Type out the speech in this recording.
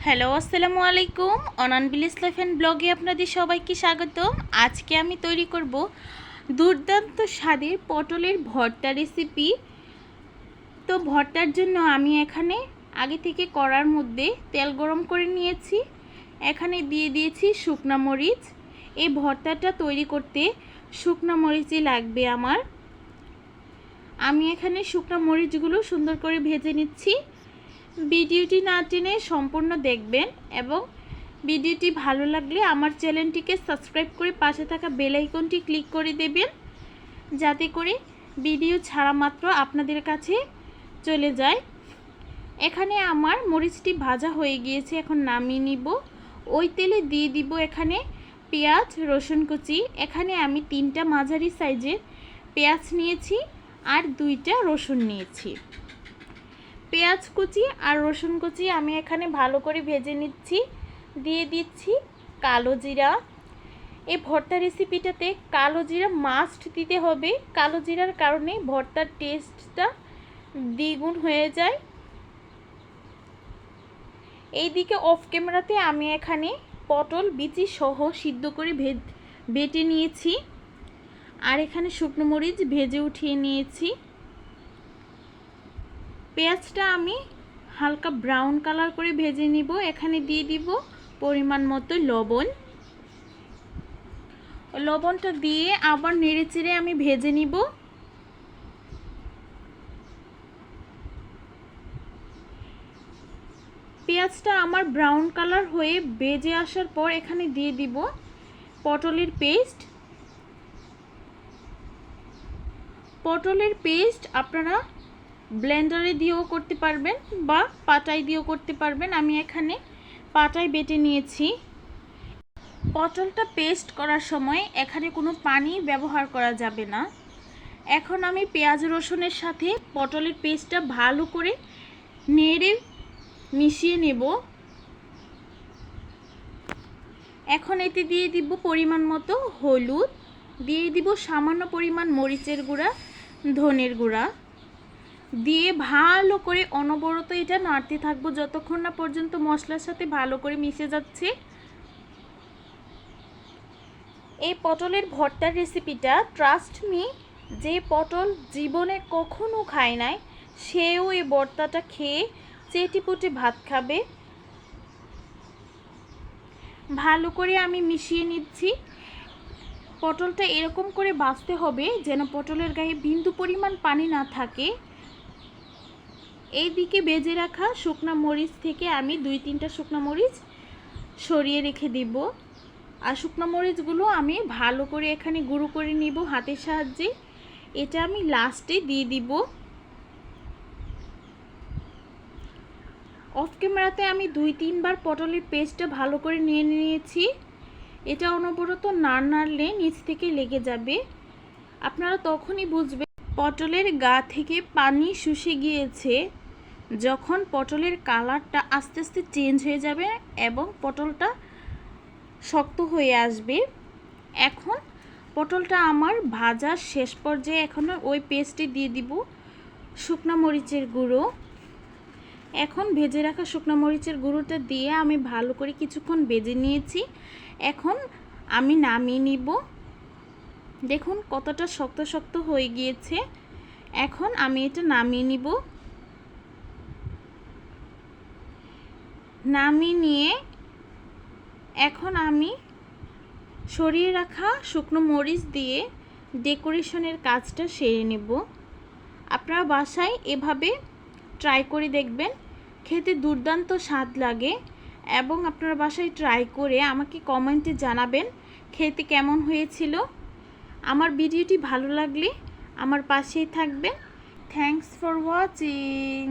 Hello, আসসালামু আলাইকুম। অনান village life and ব্লগে আপনাদের সবাইকে স্বাগতম। আজকে আমি তৈরি করব দুর্দান্ত স্বাদের পটলের ভর্তা রেসিপি। তো ভর্তার জন্য আমি এখানে আগে থেকে কড়ার মধ্যে তেল গরম করে নিয়েছি। এখানে দিয়ে দিয়েছি শুকনা মরিচ। এই ভর্তাটা তৈরি করতে শুকনা মরিচই লাগবে আমার। আমি এখানে শুকনা মরিচগুলো সুন্দর করে ভেজে নিচ্ছি। ভিডিওটি না টেনে সম্পূর্ণ দেখবেন এবং ভিডিওটি ভালো লাগলে আমার চ্যানেলটিকে সাবস্ক্রাইব করে পাশে থাকা বেল আইকনটি ক্লিক করে দেবেন, যাতে করে ভিডিও ছাড়া মাত্র আপনাদের কাছে চলে যায়। এখানে আমার মরিচটি ভাজা হয়ে গিয়েছে, এখন নামিয়ে নিব। ওই তেলে দিয়ে দিব এখানে পেঁয়াজ, রসুন কুচি। এখানে আমি 3টা মাঝারি সাইজের পেঁয়াজ নিয়েছি আর 2টা রসুন নিয়েছি। পেঁয়াজ কুচি আর রসুন কুচি আমি এখানে ভালো করে ভেজে নিচ্ছি। দিয়ে দিচ্ছি কালো জিরা। এই ভর্তা রেসিপিটাতে কালো জিরা মাস্ট দিতে হবে। কালো জিরার কারণে ভর্তার টেস্টটা দ্বিগুণ হয়ে যায়। এইদিকে অফ ক্যামেরাতে আমি এখানে পটল বিচি সহ সিদ্ধ করে বেটে নিয়েছি আর এখানে শুকনো মরিচ ভেজে উঠিয়ে নিয়েছি। পেঁয়াজটা আমি হালকা ব্রাউন কালার করে ভেজে নিব। এখানে দিয়ে দিব পরিমাণ মতো লবণ। লবণটা দিয়ে আবার নেড়েচেড়ে আমি ভেজে নিব। পেঁয়াজটা আমার ব্রাউন কালার হয়ে ভেজে আসার পর এখানে দিয়ে দিব পটলের পেস্ট। পটলের পেস্ট আপনারা ব্লেন্ডারে দিয়েও করতে পারবেন বা পাটায় দিয়েও করতে পারবেন। আমি এখানে পাটায় বেটে নিয়েছি। পটলটা পেস্ট করার সময় এখানে কোনো পানি ব্যবহার করা যাবে না। এখন আমি পেঁয়াজ রসুনের সাথে পটলের পেস্টটা ভালো করে নেড়ে মিশিয়ে নেব। এখন এতে দিয়ে দিব পরিমাণ মতো হলুদ, দিয়ে দিব সামান্য পরিমাণ মরিচের গুঁড়া, ধনের গুঁড়া দিয়ে ভালো করে অনবরত এটা নাড়তে থাকবো যতক্ষণ না পর্যন্ত মশলার সাথে ভালো করে মিশে যাচ্ছে। এই পটলের ভর্তার রেসিপিটা ট্রাস্ট মি, যে পটল জীবনে কখনো খায় নাই সেও এই ভর্তাটা খেয়ে চেটেপুটে ভাত খাবে। ভালো করে আমি মিশিয়ে নিচ্ছি। পটলটা এরকম করে ভাজতে হবে যেন পটলের গায়ে বিন্দু পরিমাণ পানি না থাকে। এইদিকে ভেজে রাখা শুকনা মরিচ থেকে আমি 2-3টা শুকনা মরিচ সরিয়ে রেখে দিব। আর শুকনো মরিচগুলো আমি ভালো করে এখানে গুঁড়ো করে নিব হাতের সাহায্যে। এটা আমি লাস্টে দিয়ে দিব। অফ ক্যামেরাতে আমি 2-3 বার পটলের পেস্টটা ভালো করে নিয়ে নিয়েছি। এটা অনবরত নাড়লে নিচ থেকে লেগে যাবে। আপনারা তখনই বুঝবেন পটলের গা থেকে পানি শুষে গিয়েছে, যখন পটলের কালারটা আস্তে আস্তে চেঞ্জ হয়ে যাবে এবং পটলটা শক্ত হয়ে আসবে। এখন পটলটা আমার ভাজার শেষ পর্যায়ে এখন ওই পেস্টে দিয়ে দিব শুকনো মরিচের গুঁড়ো। এখন ভেজে রাখা শুকনো মরিচের গুঁড়োটা দিয়ে আমি ভালো করে কিছুক্ষণ ভেজে নিয়েছি। এখন আমি নামিয়ে নিব। দেখুন কতটা শক্ত শক্ত হয়ে গিয়েছে। এখন আমি এটা নামিয়ে নিব। নামিয়ে নিয়ে এখন আমি সরিয়ে রাখা শুকনো মরিচ দিয়ে ডেকোরেশনের কাজটা সেরে নেব। আপনারা বাসায় এভাবে ট্রাই করে দেখবেন, খেতে দুর্দান্ত স্বাদ লাগে। এবং আপনারা বাসায় ট্রাই করে আমাকে কমেন্টে জানাবেন খেতে কেমন হয়েছিল। আমার ভিডিওটি ভালো লাগলে আমার পাশেই থাকবেন। Thanks for watching.